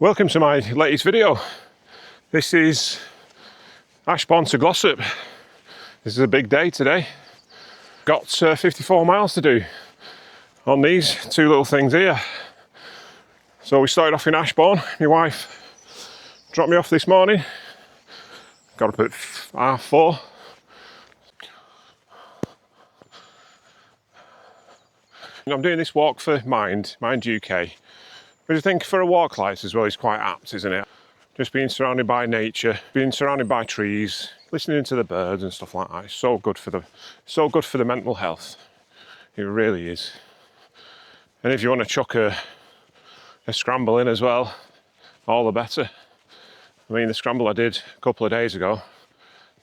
Welcome to my latest video. This is Ashbourne to Glossop. This is a big day today. Got 54 miles to do on these two little things here. So we started off in Ashbourne. My wife dropped me off this morning. Got up at 4:30. I'm doing this walk for Mind UK. But I think for a walk like this as well, it's quite apt, isn't it? Just being surrounded by nature, being surrounded by trees, listening to the birds and stuff like that. It's so good for the mental health. It really is. And if you want to chuck a scramble in as well, all the better. I mean, the scramble I did a couple of days ago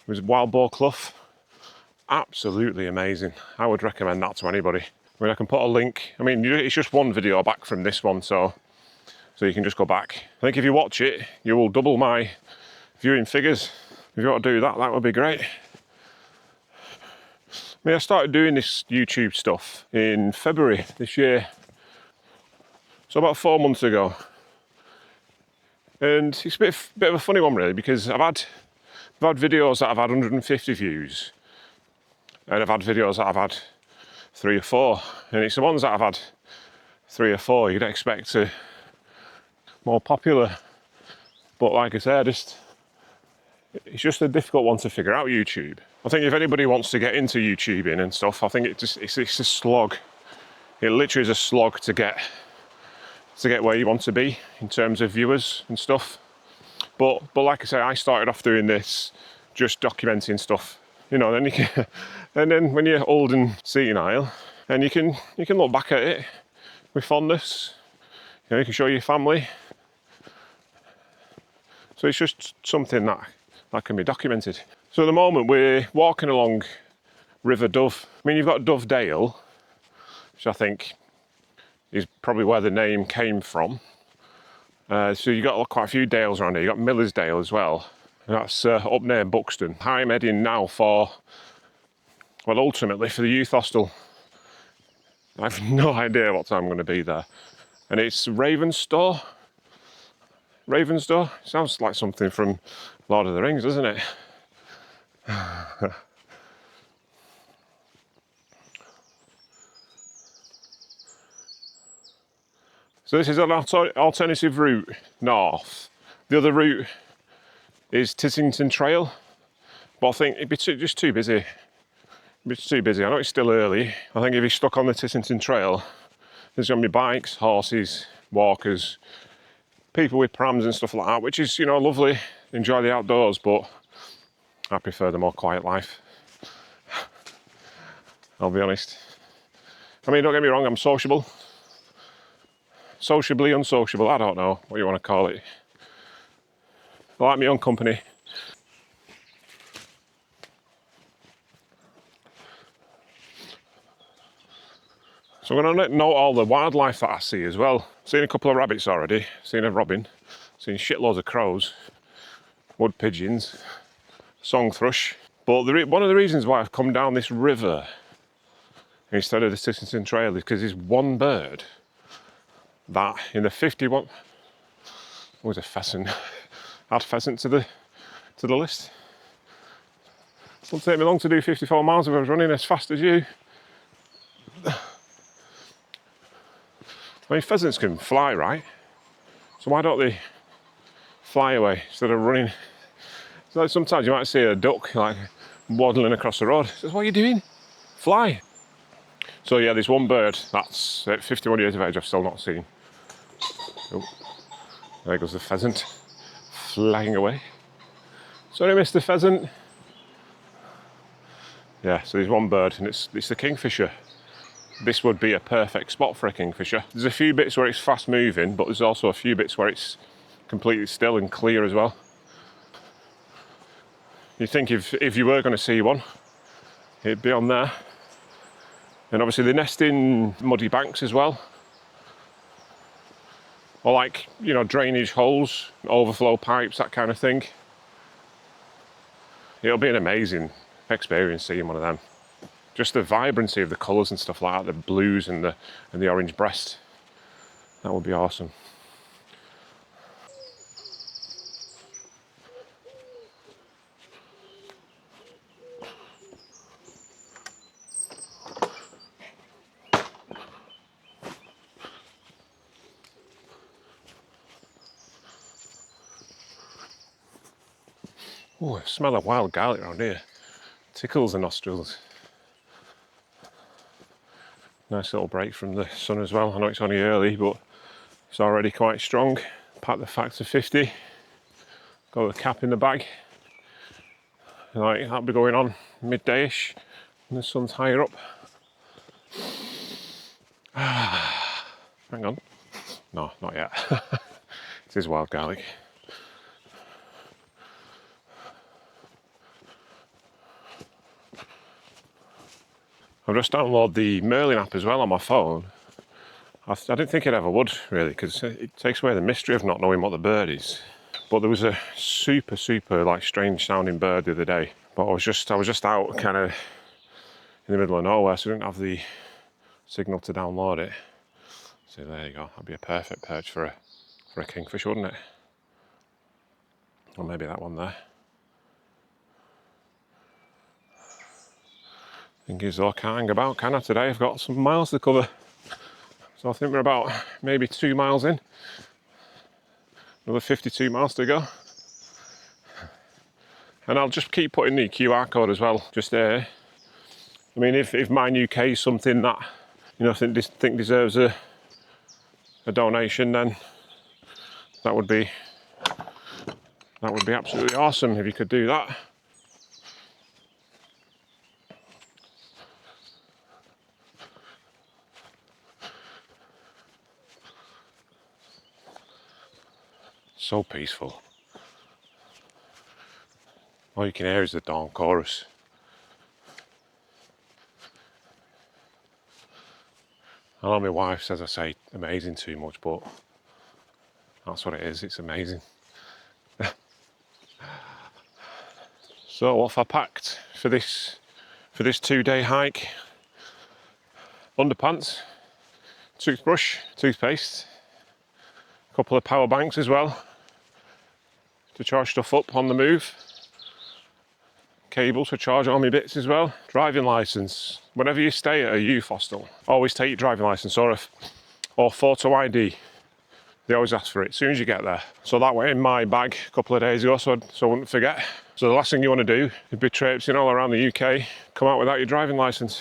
was Wild Boar Clough. Absolutely amazing. I would recommend that to anybody. I mean, I can put a link. I mean, it's just one video back from this one, so you can just go back. I think if you watch it, you will double my viewing figures. If you want to do that, that would be great. I mean, I started doing this YouTube stuff in February this year. So about 4 months ago. And it's a bit of a funny one really, because I've had videos that have had 150 views. And I've had videos that I've had 3 or 4. And it's the ones that I've had 3 or 4 you'd expect to more popular, but like I said, it's just a difficult one to figure out, YouTube. I think if anybody wants to get into YouTubing and stuff, I think it's a slog. It literally is a slog to get where you want to be in terms of viewers and stuff. But like I say, I started off doing this just documenting stuff, you know. Then you can, and then when you're old and senile, and you can look back at it with fondness. You know, you can show your family. So it's just something that can be documented. So at the moment we're walking along River Dove. I mean, you've got Dove Dale, which I think is probably where the name came from. So you've got quite a few dales around here. You've got Miller's Dale as well. And that's up near Buxton. I'm heading now for, well, ultimately for the youth hostel. I have no idea what time I'm going to be there. And it's Ravenstor. Sounds like something from Lord of the Rings, doesn't it? So this is an alternative route north. The other route is Tissington Trail, but I think it'd be just too busy. It's too busy. I know it's still early. I think if you're stuck on the Tissington Trail, there's going to be bikes, horses, walkers, people with prams and stuff like that, which is, you know, lovely. Enjoy the outdoors, but I prefer the more quiet life. I'll be honest. I mean, don't get me wrong, I'm sociable. Sociably unsociable, I don't know what you want to call it. I like my own company. So I'm going to note all the wildlife that I see as well. Seen a couple of rabbits already, seen a robin, seen shitloads of crows, wood pigeons, song thrush. But one of the reasons why I've come down this river instead of the Tissington Trail is because there's one bird that in the 51... Oh, there's a pheasant. Add pheasant to the list. It won't take me long to do 54 miles if I was running as fast as you. I mean, pheasants can fly, right? So why don't they fly away instead of running? So like sometimes you might see a duck like waddling across the road. Says, "What are you doing? Fly!" So yeah, there's one bird that's at 51 years of age I've still not seen. Oh, there goes the pheasant, flying away. Sorry, Mr. Pheasant. Yeah, so there's one bird, and it's the kingfisher. This would be a perfect spot for a kingfisher. There's a few bits where it's fast moving, but there's also a few bits where it's completely still and clear as well. You'd think if you were going to see one, it'd be on there. And obviously they nest in muddy banks as well. Or like, you know, drainage holes, overflow pipes, that kind of thing. It'll be an amazing experience seeing one of them. Just the vibrancy of the colours and stuff like that, the blues and the orange breast. That would be awesome. Oh, smell of wild garlic around here. Tickles the nostrils. Nice little break from the sun as well. I know it's only early, but it's already quite strong. Pack the factor 50. Got the cap in the bag. Like, that'll be going on midday-ish when the sun's higher up. Hang on. No, not yet. It is wild garlic. I've just downloaded the Merlin app as well on my phone. I didn't think it ever would, really, because it takes away the mystery of not knowing what the bird is. But there was a super like strange sounding bird the other day. But I was just out kind of in the middle of nowhere, so I didn't have the signal to download it. So there you go. That'd be a perfect perch for a kingfish, wouldn't it? Or maybe that one there. Thing is though, I can't hang about, can I, today? I've got some miles to cover. So I think we're about maybe 2 miles in. Another 52 miles to go. And I'll just keep putting the QR code as well, just there. I mean, if Mine UK is something that, you know, think deserves a donation, then that would be absolutely awesome if you could do that. So peaceful. All you can hear is the dawn chorus. I know my wife says I say amazing too much, but that's what it is, it's amazing. So what have I packed for this 2-day hike? Underpants, toothbrush, toothpaste, a couple of power banks as well to charge stuff up on the move, cables for charge all my bits as well, driving licence. Whenever you stay at a youth hostel, always take your driving licence or photo ID. They always ask for it as soon as you get there. So that went in my bag a couple of days ago, so I wouldn't forget. So the last thing you want to do is be traipsing all around the UK, come out without your driving licence.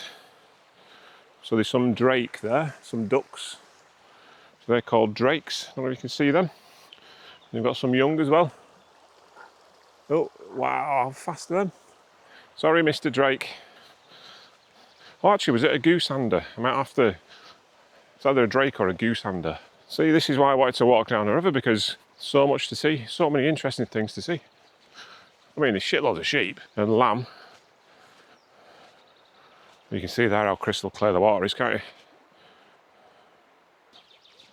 So there's some drake there, some ducks. So they're called drakes. I don't know if you can see them. They've got some young as well. Oh, wow, how fast are them? Sorry, Mr. Drake. Oh, actually, was it a goosander? I might have to... It's either a drake or a goosander. See, this is why I wanted to walk down the river, because so much to see, so many interesting things to see. I mean, there's shitloads of sheep and lamb. You can see there how crystal clear the water is, can't you?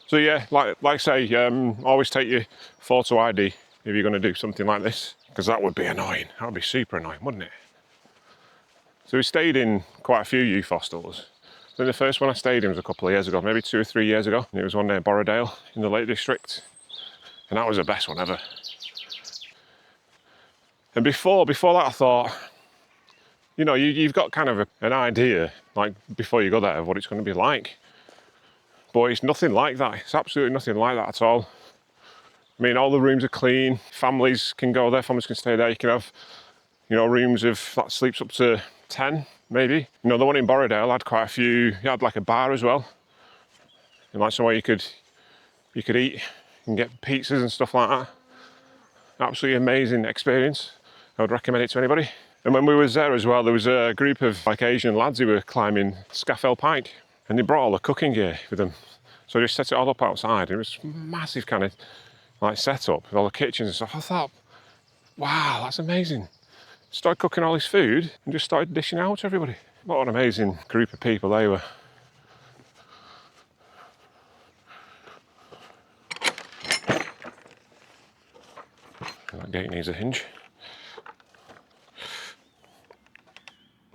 So yeah, like I say, always take your photo ID if you're going to do something like this, because that would be annoying. That would be super annoying, wouldn't it? So we stayed in quite a few youth hostels. I think the first one I stayed in was a couple of years ago, maybe 2 or 3 years ago. It was one near Borrowdale in the Lake District, and that was the best one ever. And before that, I thought, you know, you've got kind of an idea, like before you go there, of what it's going to be like. But it's nothing like that. It's absolutely nothing like that at all. I mean, all the rooms are clean. Families can go there. Families can stay there. You can have, you know, rooms of that sleeps up to 10, maybe. You know, the one in Borrowdale had quite a few. You had like a bar as well, and like somewhere you could eat and get pizzas and stuff like that. Absolutely amazing experience. I would recommend it to anybody. And when we was there as well, there was a group of like Asian lads who were climbing Scaffell Pike, and they brought all the cooking gear with them. So they just set it all up outside. It was massive kind of like setup with all the kitchens and stuff. I thought, wow, that's amazing. Started cooking all this food and just started dishing out to everybody. What an amazing group of people they were. That gate needs a hinge.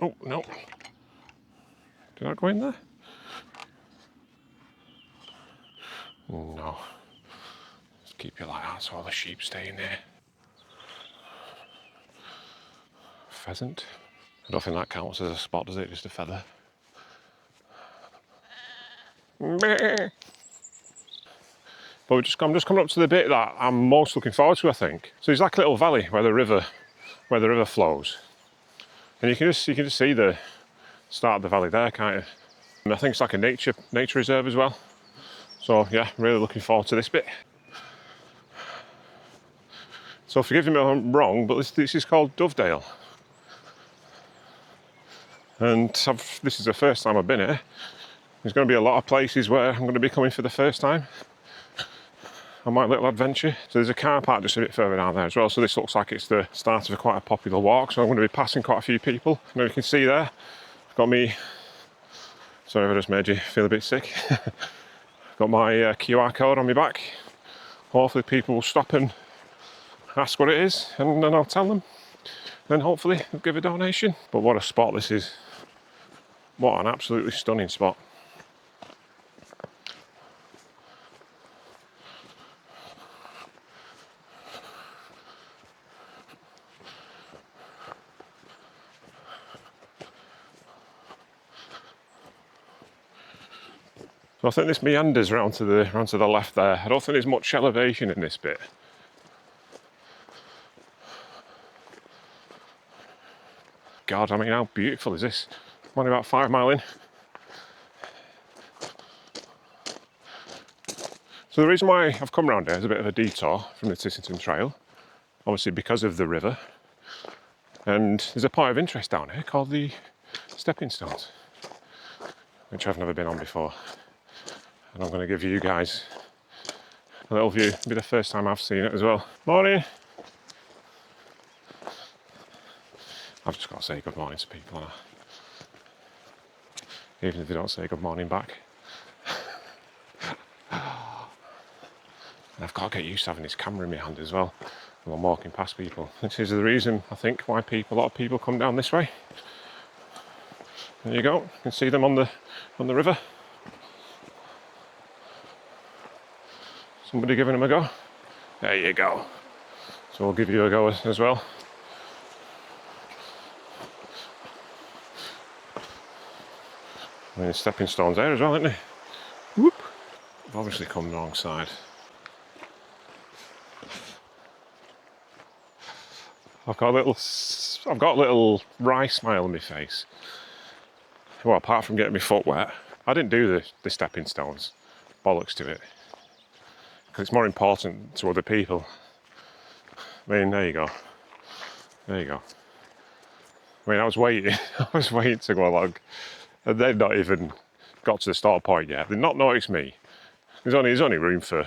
Oh, no. Did I go in there? No. Just keep it like that so all the sheep stay in there. Pheasant. I don't think that counts as a spot, does it? Just a feather. But I'm just coming up to the bit that I'm most looking forward to, I think. So there's like a little valley where the river where the river flows. And you can just see the start of the valley there, can't you? And I think it's like a nature reserve as well. So yeah, really looking forward to this bit. So forgive me if I'm wrong, but this is called Dovedale. And this is the first time I've been here. There's going to be a lot of places where I'm going to be coming for the first time on my little adventure. So there's a car park just a bit further down there as well. So this looks like it's the start of quite a popular walk. So I'm going to be passing quite a few people. Now you can see there, I've got me, sorry if I just made you feel a bit sick. Got my QR code on my back. Hopefully people will stop and ask what it is, and then I'll tell them. Then hopefully they'll give a donation. But what a spot this is. What an absolutely stunning spot. So I think this meanders round to the left there. I don't think there's much elevation in this bit. God, I mean, how beautiful is this? I'm only about 5 miles in. So the reason why I've come round here is a bit of a detour from the Tissington Trail, obviously because of the river. And there's a point of interest down here called the Stepping Stones, which I've never been on before. And I'm going to give you guys a little view. It'll be the first time I've seen it as well. Morning! I've just got to say good morning to people, haven't I? Even if they don't say good morning back. And I've got to get used to having this camera in my hand as well when I'm walking past people. This is the reason, I think, why a lot of people come down this way. There you go, you can see them on the river. Somebody giving them a go. There you go. So we'll give you a go as well. I mean, stepping stones there as well, isn't there? Whoop! I've obviously come the wrong side. I've got a little wry smile on my face. Well, apart from getting my foot wet, I didn't do the stepping stones. Bollocks to it. Because it's more important to other people. I mean, there you go. There you go. I mean, I was waiting to go along, and they've not even got to the start point yet. They've not noticed me. There's only room for,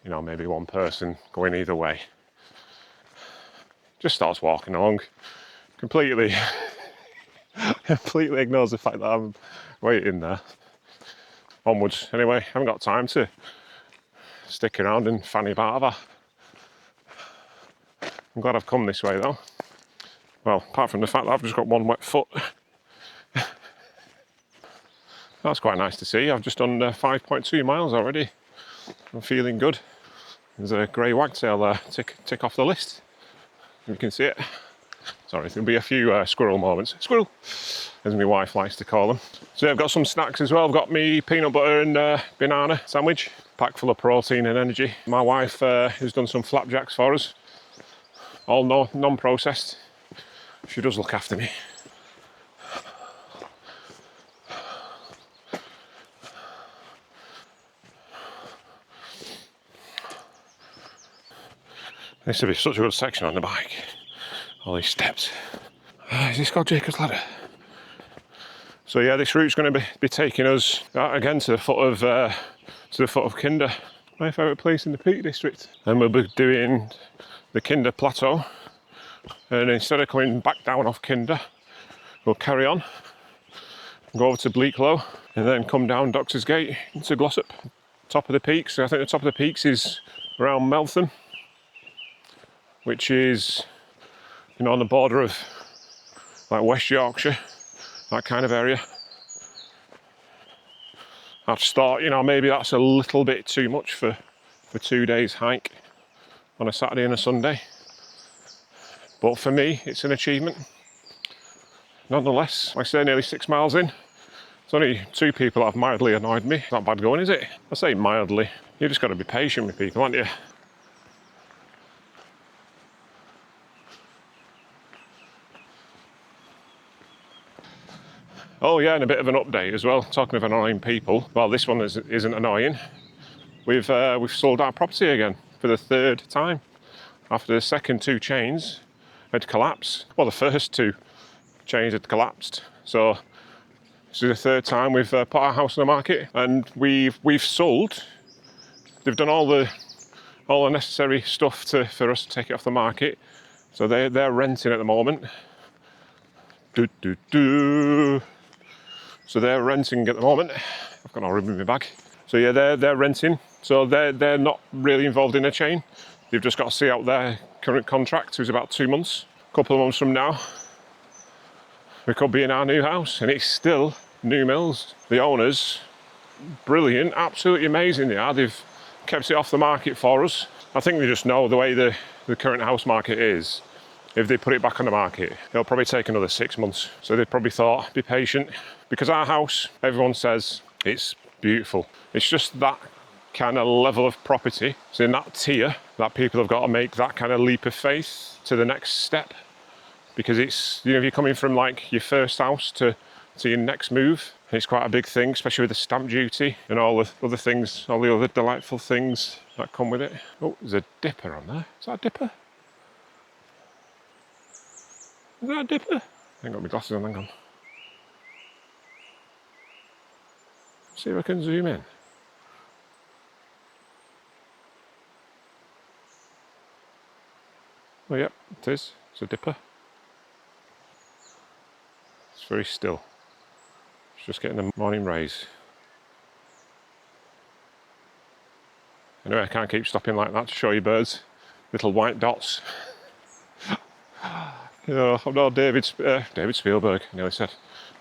you know, maybe one person going either way. Just starts walking along, completely ignores the fact that I'm waiting there. Onwards. Anyway, I haven't got time to stick around and fanny about, have I? I'm glad I've come this way though. Well, apart from the fact that I've just got one wet foot. That's quite nice to see. I've just done 5.2 miles already. I'm feeling good. There's a grey wagtail there, tick off the list. You can see it. Sorry, there'll be a few squirrel moments. Squirrel, as my wife likes to call them. So yeah, I've got some snacks as well. I've got me peanut butter and banana sandwich, packed full of protein and energy. My wife has done some flapjacks for us, all non-processed. She does look after me. This would be such a good section on the bike. All these steps. Is this called Jacob's Ladder? So yeah, this route's going to be taking us again to the foot of Kinder, my favourite place in the Peak District. And we'll be doing the Kinder Plateau. And instead of coming back down off Kinder, we'll carry on, go over to Bleaklow, and then come down Doctor's Gate into Glossop, top of the peaks. So I think the top of the peaks is around Meltham, which is, you know, on the border of like West Yorkshire, that kind of area. I just thought, you know, maybe that's a little bit too much for 2 days hike on a Saturday and a Sunday. But for me, it's an achievement. Nonetheless, like I say, nearly 6 miles in. There's only 2 people that have mildly annoyed me. Not bad going, is it? I say mildly. You just got to be patient with people, haven't you? Oh yeah, and a bit of an update as well. Talking of annoying people, well, this one isn't annoying. We've sold our property again for the third time. After the second two chains had collapsed. Well, the first two chains had collapsed. So this is the third time we've put our house on the market, and we've sold. They've done all the necessary stuff for us to take it off the market. So they're renting at the moment. So they're renting at the moment. I've got no room in my bag. So yeah, they're renting. So they're not really involved in a chain. They've just got to see out their current contract, which is about 2 months. A couple of months from now, we could be in our new house, and it's still new mills. The owners, brilliant, absolutely amazing they are. They've kept it off the market for us. I think they just know the way the current house market is. If they put it back on the market, it'll probably take another 6 months. So they probably thought, be patient. Because our house, everyone says it's beautiful. It's just that kind of level of property. It's in that tier that people have got to make that kind of leap of faith to the next step. Because it's, you know, if you're coming from like your first house to your next move, it's quite a big thing, especially with the stamp duty and all the other things, all the other delightful things that come with it. Oh, there's a dipper on there. Is that a dipper? Is that a dipper? I ain't got my glasses on, hang on. See if I can zoom in. Oh, yep, it is. It's a dipper. It's very still. It's just getting the morning rays. Anyway, I can't keep stopping like that to show you birds. Little white dots. You know, I'm not David Spielberg, I nearly said.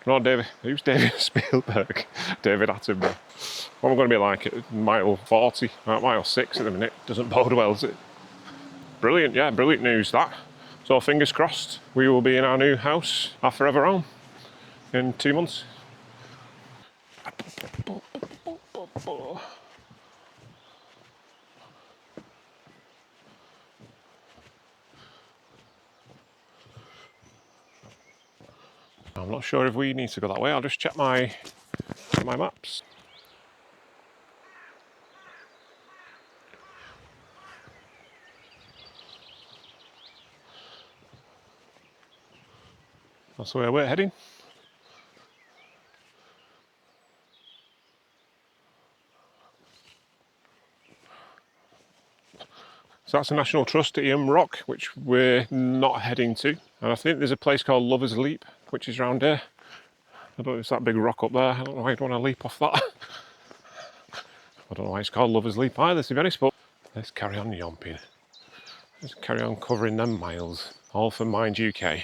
I'm not David, who's David Spielberg? David Attenborough. What am I going to be like at mile 40, mile 6 at the minute? Doesn't bode well, does it? Brilliant, yeah, brilliant news that. So fingers crossed, we will be in our new house, our forever home, in 2 months. I'm not sure if we need to go that way. I'll just check my maps. That's where we're heading. So that's the National Trust at Ian Rock, which we're not heading to. And I think there's a place called Lover's Leap, which is around here. I don't know if it's that big rock up there. I don't know why you'd want to leap off that. I don't know why it's called Lover's Leap either, to be honest, but let's carry on yomping. Let's carry on covering them miles. All for Mind UK.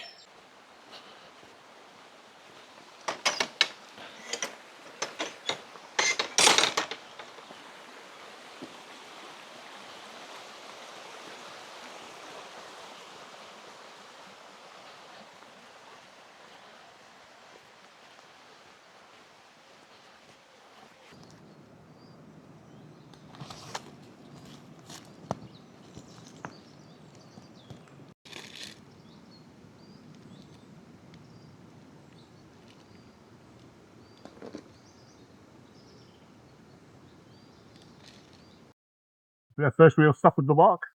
Yeah, first we'll stop at the walk.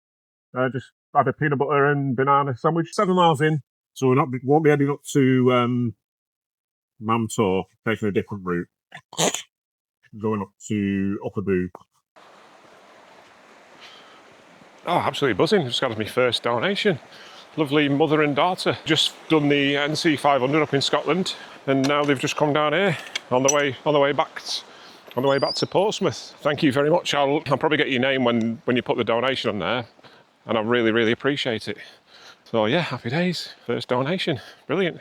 Just had a peanut butter and banana sandwich. 7 miles in, so won't be heading up to Mamtor, taking a different route. Going up to Upper Boo. Oh, absolutely buzzing. Just got my first donation. Lovely mother and daughter. Just done the NC 500 up in Scotland, and now they've just come down here on the way back to Portsmouth. Thank you very much. I'll probably get your name when you put the donation on there, and I really, really appreciate it. So yeah, happy days. First donation. Brilliant.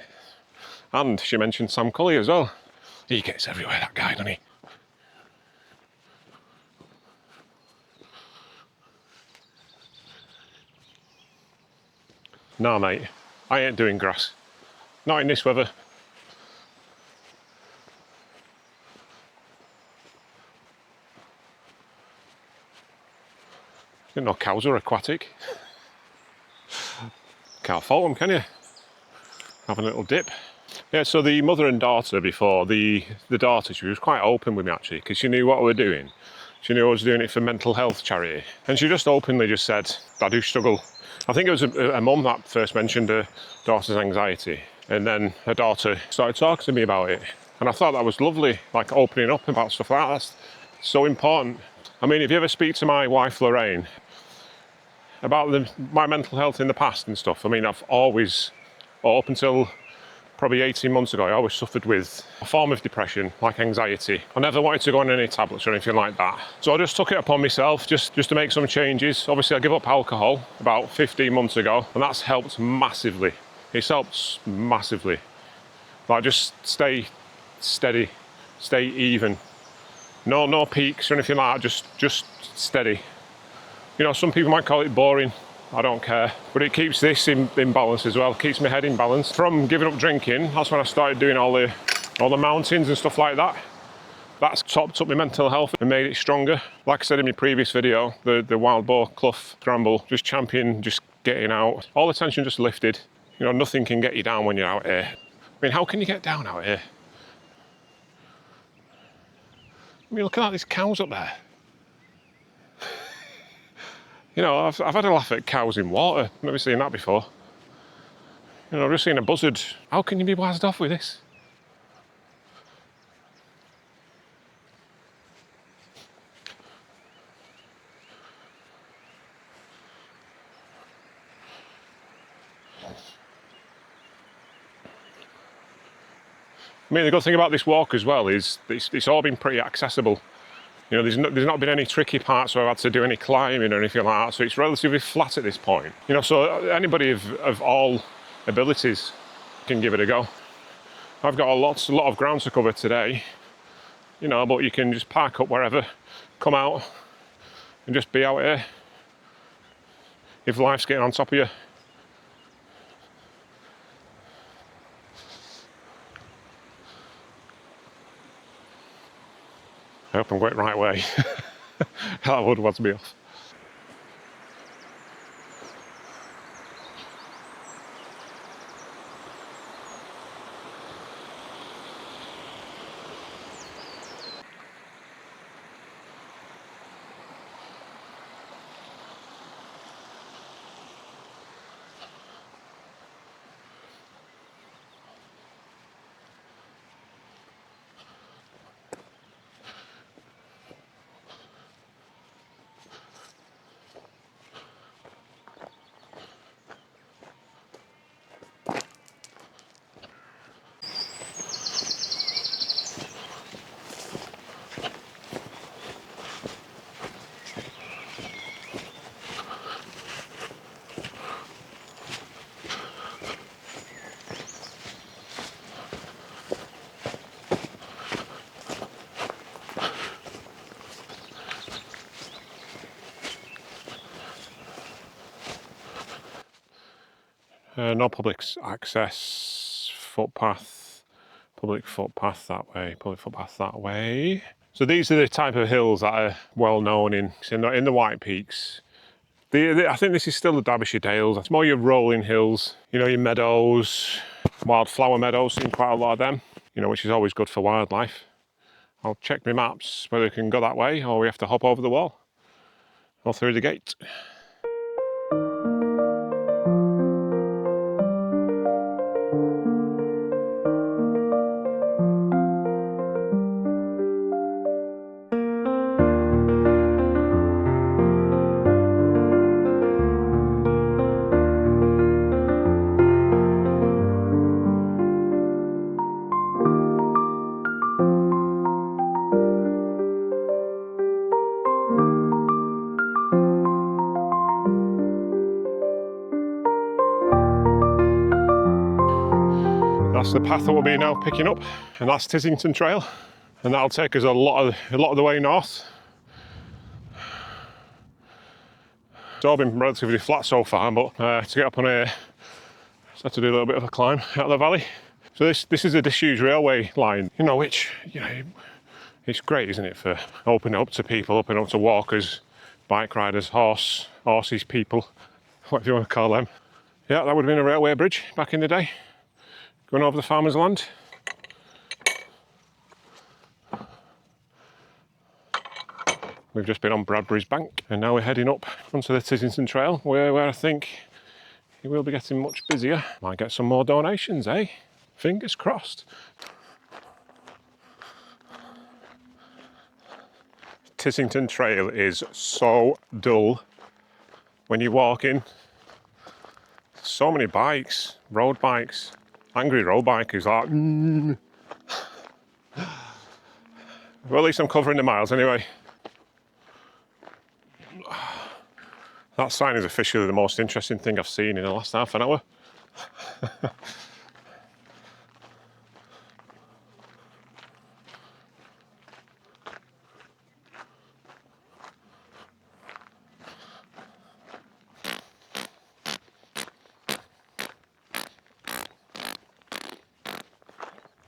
And she mentioned Sam Cully as well. He gets everywhere, that guy, doesn't he? Nah, mate. I ain't doing grass. Not in this weather. Didn't know cows are aquatic. Can't fault them, can you? Have a little dip. Yeah, so the mother and daughter before, the daughter, she was quite open with me actually, because she knew what we were doing. She knew I was doing it for mental health charity. And she just openly just said, I do struggle. I think it was a mum that first mentioned her daughter's anxiety. And then her daughter started talking to me about it. And I thought that was lovely, like opening up about stuff like that. That's so important. I mean, if you ever speak to my wife, Lorraine, about my mental health in the past and stuff, I mean, I've always, or up until probably 18 months ago, I always suffered with a form of depression, like anxiety. I never wanted to go on any tablets or anything like that. So I just took it upon myself just to make some changes. Obviously, I gave up alcohol about 15 months ago, and that's helped massively. It's helped massively. Like, just stay steady, stay even. No peaks or anything like that, just steady. You know, some people might call it boring. I don't care, but it keeps this in balance as well, keeps my head in balance. From giving up drinking, that's when I started doing all the mountains and stuff like that. That's topped up my mental health and made it stronger. Like I said in my previous video, the wild boar clough scramble, just champion, just getting out. All the tension just lifted. You know, nothing can get you down when you're out here. I mean, how can you get down out here? I mean, look at that, there's cows up there. You know, I've had a laugh at cows in water. Never seen that before. You know, I've just seen a buzzard. How can you be blasted off with this? I mean, the good thing about this walk as well is it's all been pretty accessible. You know, there's not been any tricky parts where I've had to do any climbing or anything like that, so it's relatively flat at this point. You know, so anybody of all abilities can give it a go. I've got a lot of ground to cover today, you know, but you can just park up wherever, come out and just be out here if life's getting on top of you. I hope I'm going the right way. That would want me off. No public access footpath, public footpath that way, public footpath that way. So these are the type of hills that are well known in the White Peaks. I think this is still the Derbyshire Dales. It's more your rolling hills, you know, your meadows, wildflower meadows, seen quite a lot of them, you know, which is always good for wildlife. I'll check my maps whether we can go that way or we have to hop over the wall or through the gate. That's the path that we'll be now picking up, and that's Tissington Trail, and that'll take us a lot of the way north. It's all been relatively flat so far, but to get up on here, just had to do a little bit of a climb out of the valley. So this is a disused railway line, you know, which, you know, it's great, isn't it, for opening up to people, opening up to walkers, bike riders, horses, people, whatever you want to call them. Yeah, that would have been a railway bridge back in the day. going over the farmer's land. We've just been on Bradbury's Bank and now we're heading up onto the Tissington Trail where I think he will be getting much busier. Might get some more donations, eh? Fingers crossed. Tissington Trail is so dull when you're walking. So many bikes, road bikes, angry road bikers like Well, at least I'm covering the miles anyway. That sign is officially the most interesting thing I've seen in the last half an hour.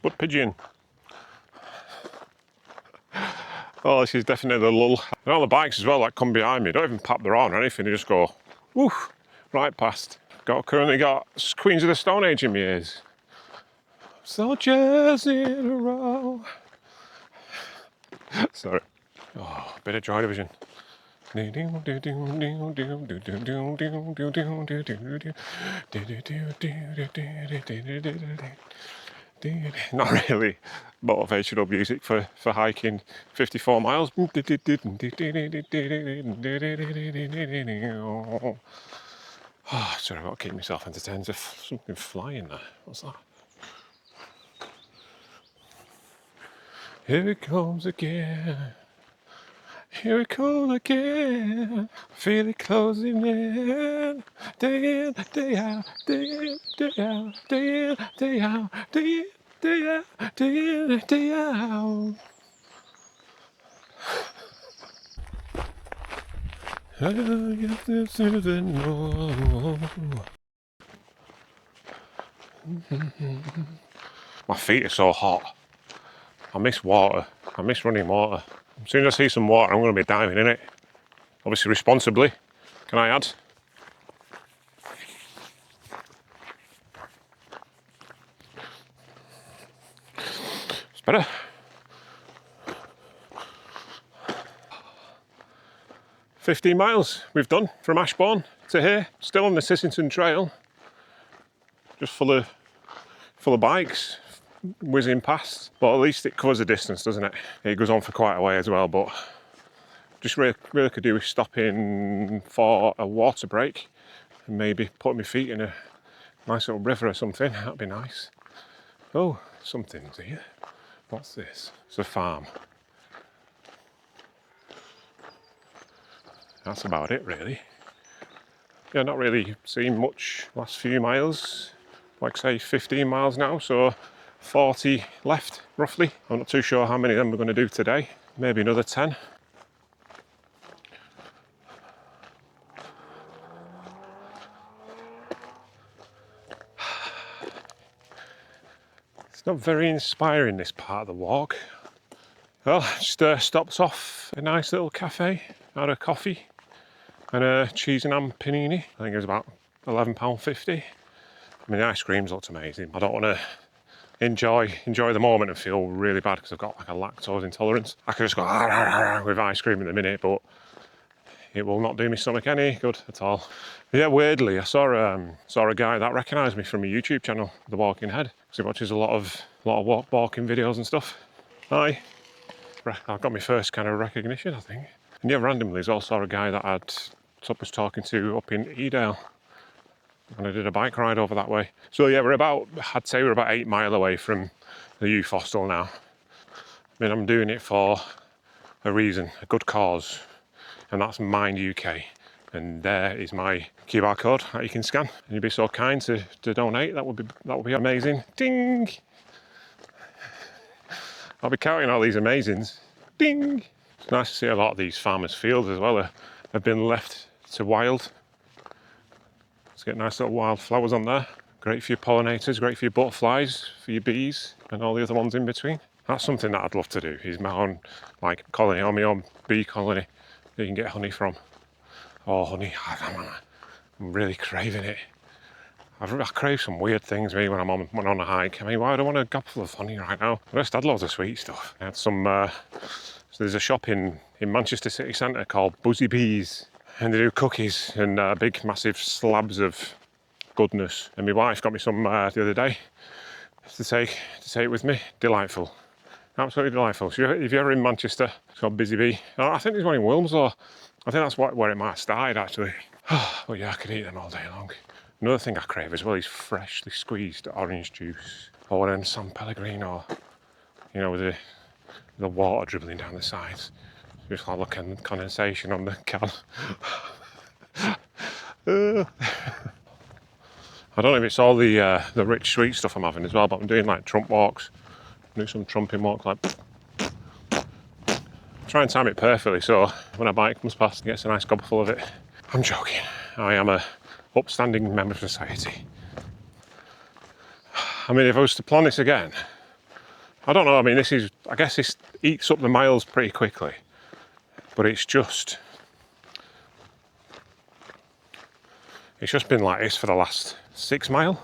But pigeon. Oh, this is definitely the lull. And all the bikes as well that come behind me don't even pop their horn or anything, they just go woo, right past. Currently got Queens of the Stone Age in my ears. Soldiers in a row. Sorry. Oh, bit of Joy Division. Not really motivational music for hiking 54 miles. Oh, sorry, I've got to keep myself entertained. There's something flying there. What's that? Here it comes again. Here it comes again. Feel it closing in. Day in, day out, day in, day out, day in, day out, day in, day out, day in, day out. I get this to the north. My feet are so hot. I miss water. I miss running water. As soon as I see some water, I'm going to be diving in it. Obviously responsibly, can I add? It's better. "15 miles we've done from Ashbourne to here, still on the Tissington Trail, just full of bikes whizzing past, but at least it covers the distance, doesn't it? It goes on for quite a way as well, but just really could do with stopping for a water break and maybe putting my feet in a nice little river or something. That'd be nice. Oh, something's here. What's this? It's a farm. That's about it, really. Yeah, not really seeing much last few miles. Like say 15 miles now, so 40 left roughly. I'm not too sure how many of them we're going to do today. Maybe another 10. It's not very inspiring, this part of the walk. Well, just stopped off a nice little cafe, had a coffee and a cheese and ham panini. I think it was about £11.50. I mean, the ice creams looked amazing. I don't want to enjoy the moment and feel really bad because I've got like a lactose intolerance. I could just go with ice cream in a minute, but it will not do my stomach any good at all. But yeah, weirdly, I saw a guy that recognised me from a YouTube channel, The Walking Head, because he watches a lot of walking videos and stuff. Hi. I got my first kind of recognition, I think. And yeah, randomly, there's also a guy that was talking to up in Edale. And I did a bike ride over that way. So yeah, I'd say we're about 8 miles away from the youth hostel now. I mean, I'm doing it for a reason, a good cause, and that's Mind UK. And there is my QR code that you can scan. And you'd be so kind to donate. That would be amazing. Ding! I'll be counting all these amazings. Ding! It's nice to see a lot of these farmers' fields as well have been left to wild. Let's get nice little wild flowers on there. Great for your pollinators, great for your butterflies, for your bees, and all the other ones in between. That's something that I'd love to do, is my own colony, or my own bee colony that you can get honey from. Oh, honey, I'm really craving it. I crave some weird things me when I'm on a hike. I mean, why do I want a gobful of honey right now? I just had loads of sweet stuff. I had some, so there's a shop in Manchester city centre called Buzzy Bees, and they do cookies and big massive slabs of goodness. And my wife got me some the other day to take with me. Delightful. Absolutely delightful. So if you're ever in Manchester, it's called Busy Bee. I think there's one in Wilmslow. I think that's where it might have started actually. But yeah, I could eat them all day long. Another thing I crave as well is freshly squeezed orange juice, or then San Pellegrino, you know, with the water dribbling down the sides. Just like looking condensation on the can. I don't know if it's all the rich sweet stuff I'm having as well, but I'm doing like trump walks. Do some trumping walk, like try and time it perfectly so when a bike comes past and gets a nice gobful of it. I'm joking. I am a upstanding member of society. I mean, if I was to plan this again, I don't know. I mean, I guess this eats up the miles pretty quickly, but it's just been like this for the last 6 miles.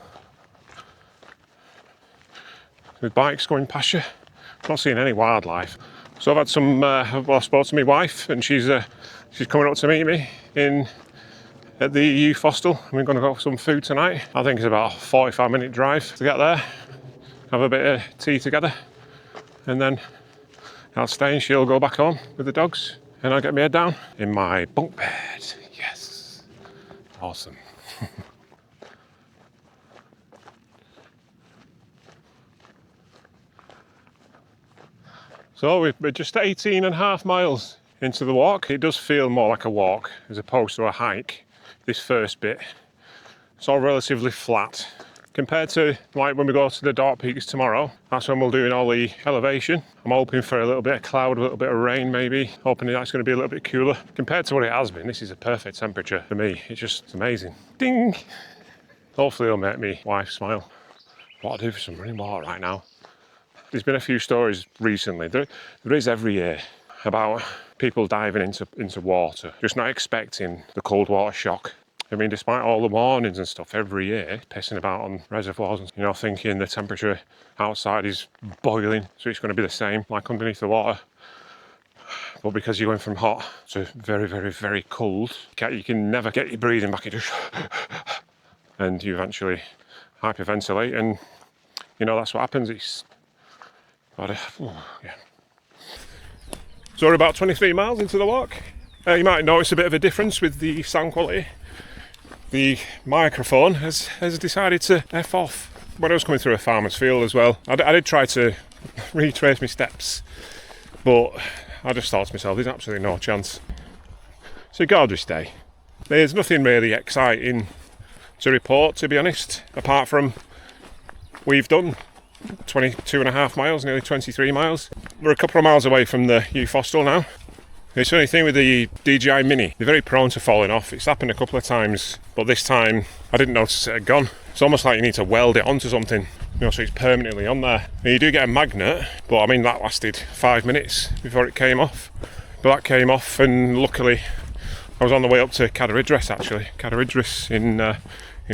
With bikes going past you, not seeing any wildlife. So I've had some. Well, I spoke to my wife, and she's coming up to meet me at the youth hostel. We're going to go for some food tonight. I think it's about a 45-minute drive to get there. Have a bit of tea together, and then I'll stay and she'll go back home with the dogs, and I'll get my head down in my bunk bed. Yes, awesome. So we're just 18.5 miles into the walk. It does feel more like a walk as opposed to a hike, this first bit. It's all relatively flat. Compared to like when we go to the Dark Peaks tomorrow, that's when we're doing all the elevation. I'm hoping for a little bit of cloud, a little bit of rain maybe, hoping that's going to be a little bit cooler. Compared to what it has been, this is a perfect temperature for me. It's amazing. Ding! Hopefully it'll make me wife smile. What I do for some running water right now. There's been a few stories recently, there is every year, about people diving into water, just not expecting the cold water shock. I mean, despite all the warnings and stuff every year, pissing about on reservoirs and, you know, thinking the temperature outside is boiling, so it's going to be the same like underneath the water. But because you're going from hot to very, very, very cold, you can never get your breathing back. It just and you eventually hyperventilate, and you know that's what happens. Yeah. So we're about 23 miles into the walk. You might notice a bit of a difference with the sound quality. The microphone has decided to F off when I was coming through a farmer's field as well. I did try to retrace my steps, but I just thought to myself, there's absolutely no chance. It's a gorgeous day. There's nothing really exciting to report, to be honest, apart from we've done 22.5 miles, nearly 23 miles. We're a couple of miles away from the youth hostel now. It's the only thing with the DJI Mini, they're very prone to falling off. It's happened a couple of times, but this time I didn't notice it had gone. It's almost like you need to weld it onto something, you know, so it's permanently on there. And you do get a magnet, but I mean that lasted 5 minutes before it came off. But that came off, and luckily I was on the way up to Cadaridris actually, Cadaridris in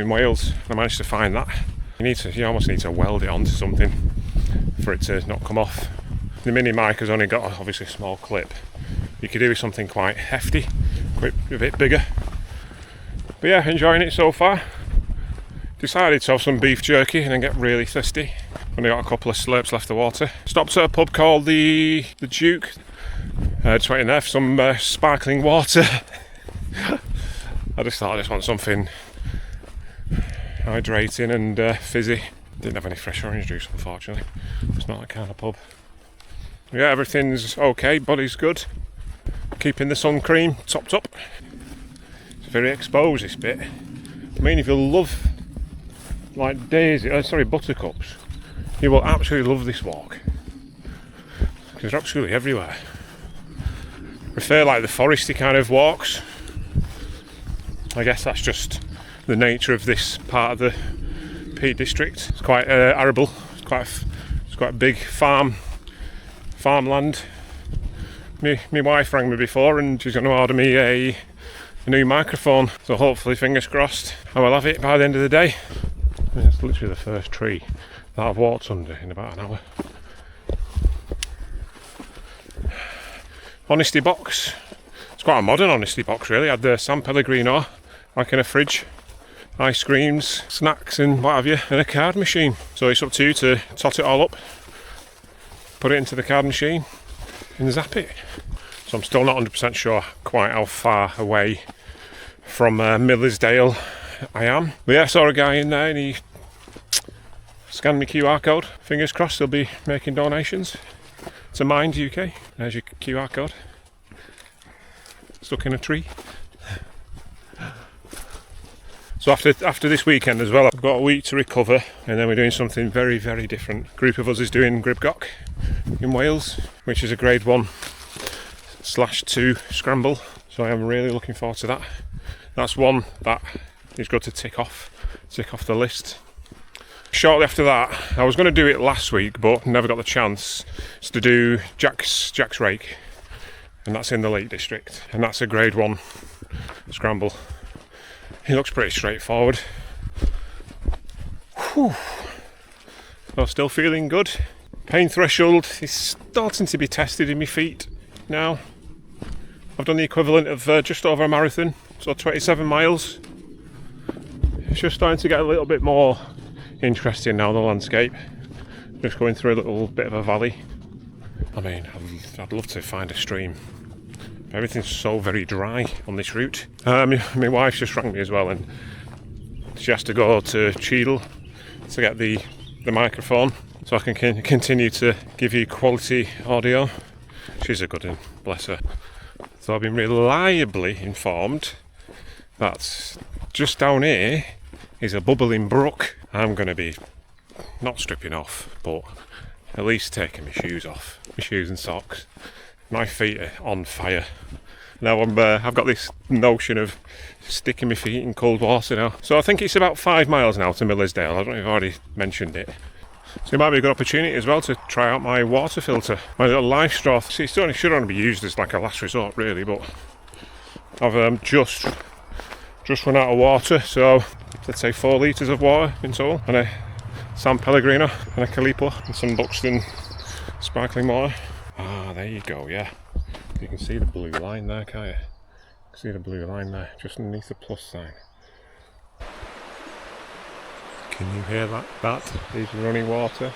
Wales. I managed to find that. You almost need to weld it onto something for it to not come off. The mini mic has only got obviously a small clip. You could do something quite hefty, quite a bit bigger. But yeah, enjoying it so far. Decided to have some beef jerky and then get really thirsty. Only got a couple of slurps left of water. Stopped at a pub called the Duke. Just went in there for some sparkling water. I just thought I just want something hydrating and fizzy. Didn't have any fresh orange juice, unfortunately. It's not that kind of pub. Yeah, everything's okay, body's good. Keeping the sun cream topped up. It's very exposed, this bit. I mean, if you love like buttercups, you will absolutely love this walk. Because they're absolutely everywhere. I prefer like the foresty kind of walks. I guess that's just the nature of this part of the Peak District. It's quite arable. It's quite a big farmland. My wife rang me before and she's going to order me a new microphone. So hopefully, fingers crossed, I will have it by the end of the day. And it's literally the first tree that I've walked under in about an hour. Honesty box. It's quite a modern honesty box really. I had the San Pellegrino, like in a fridge, ice creams, snacks and what have you, and a card machine. So it's up to you to tot it all up, put it into the card machine and zap it. So I'm still not 100% sure quite how far away from Millersdale I am. But yeah, I saw a guy in there and he scanned my QR code. Fingers crossed he'll be making donations to Mind UK. There's your QR code. Stuck in a tree. So after this weekend as well, I've got a week to recover, and then we're doing something very, very different. A group of us is doing Gribgoch in Wales, which is a grade 1/2 scramble. So I am really looking forward to that. That's one that is good to tick off the list. Shortly after that, I was going to do it last week, but never got the chance. It's to do Jack's Rake, and that's in the Lake District, and that's a grade 1 scramble. It looks pretty straightforward. Whew. So still feeling good. Pain threshold is starting to be tested in my feet now. I've done the equivalent of just over a marathon, so 27 miles. It's just starting to get a little bit more interesting now, the landscape. Just going through a little bit of a valley. I mean, I'd love to find a stream. Everything's so very dry on this route. My wife just rang me as well, and she has to go to Cheadle to get the microphone so I can continue to give you quality audio. She's a good one, bless her. So I've been reliably informed that just down here is a bubbling brook. I'm going to be not stripping off, but at least taking my shoes off, my shoes and socks. My feet are on fire. Now I've got this notion of sticking my feet in cold water now. So I think it's about 5 miles now to Millersdale. I don't know if I've already mentioned it. So it might be a good opportunity as well to try out my water filter, my little life straw. See, it should only be used as like a last resort really, but I've just run out of water. So let's say 4 litres of water in total, and a San Pellegrino and a Calippo and some Buxton sparkling water. Ah, there you go, yeah. You can see the blue line there, can't you? You can see the blue line there, just underneath the plus sign. Can you hear that? That is running water.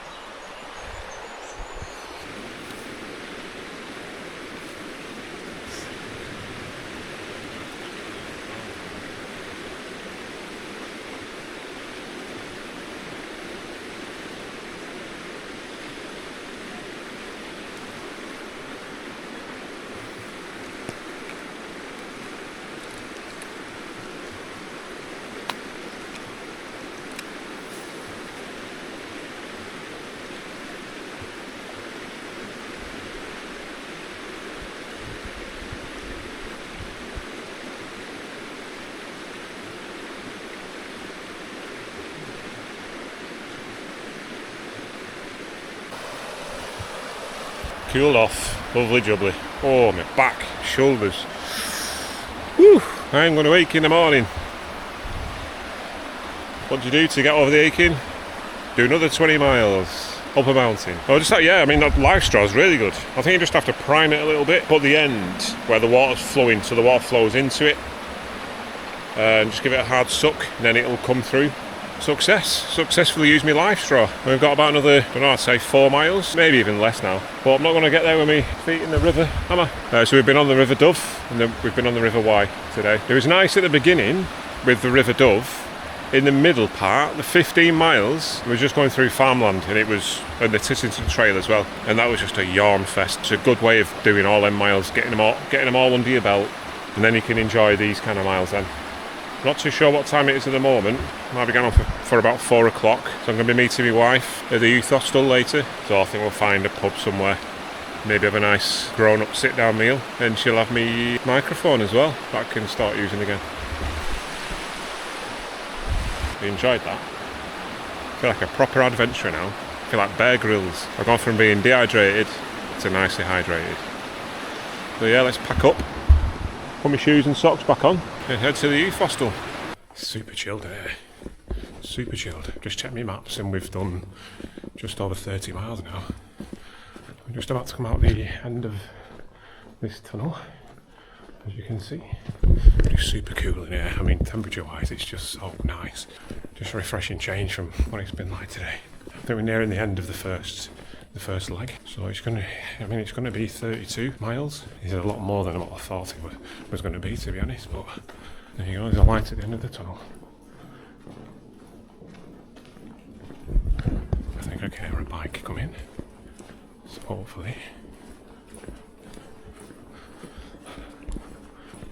Cooled off, lovely jubbly. Oh, my back, shoulders. Whew, I'm going to ache in the morning. What do you do to get over the aching? Do another 20 miles up a mountain. Oh, just that, yeah, I mean, that life straw is really good. I think you just have to prime it a little bit, put the end where the water's flowing so the water flows into it, and just give it a hard suck, and then it'll come through. Successfully used my life straw. We've got about another, I don't know, I'd say 4 miles, maybe even less now. But I'm not going to get there with my feet in the river, am I? So we've been on the River Dove, and then we've been on the River Wye today. It was nice at the beginning with the River Dove. In the middle part, the 15 miles, we were just going through farmland, and the Tissington Trail as well. And that was just a yawn fest. It's a good way of doing all them miles, getting them all under your belt, and then you can enjoy these kind of miles then. Not too sure what time it is at the moment. Might be going on for about 4 o'clock. So I'm going to be meeting my wife at the youth hostel later. So I think we'll find a pub somewhere. Maybe have a nice grown-up sit-down meal. And she'll have me microphone as well that I can start using again. You enjoyed that? I feel like a proper adventurer now. I feel like Bear Grylls. I've gone from being dehydrated to nicely hydrated. So yeah, let's pack up. Put my shoes and socks back on and head to the youth hostel. Super chilled here. Super chilled. Just checked my maps and we've done just over 30 miles now. We're just about to come out the end of this tunnel, as you can see. It's super cool in here. I mean, temperature wise it's just so nice. Just a refreshing change from what it's been like today. I think we're nearing the end of the first leg, so it's gonna be 32 miles. It's a lot more than what I thought it was going to be, to be honest, but there you go, there's a light at the end of the tunnel. I think I can hear a bike coming, so hopefully.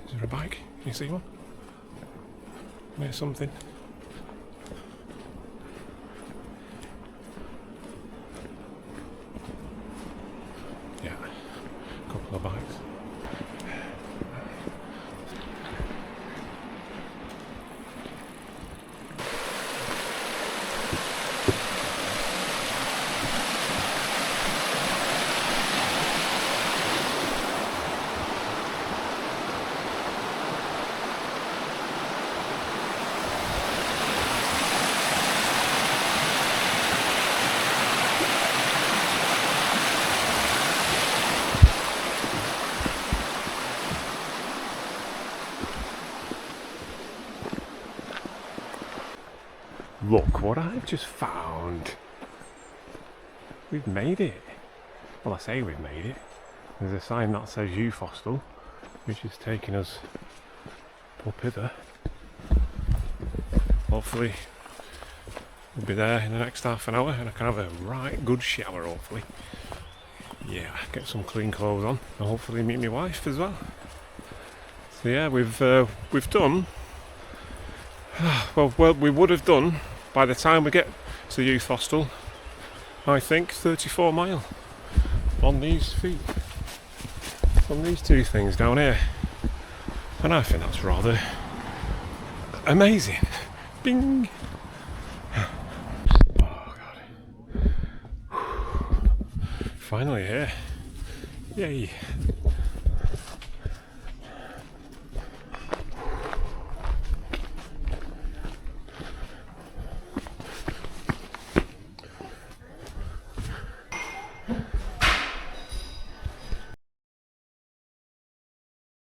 Is there a bike? Can you see one? There's something. Yeah, a couple of bikes. Look what I've just found. We've made it. Well, I say we've made it. There's a sign that says Youth Hostel, which is taking us up hither. Hopefully we'll be there in the next half an hour and I can have a right good shower, hopefully. Yeah, get some clean clothes on and hopefully meet my wife as well. So yeah, we've done well we would have done by the time we get to the youth hostel, I think 34 mile on these feet, on these two things down here, and I think that's rather amazing. Bing! Oh god, finally here, yay!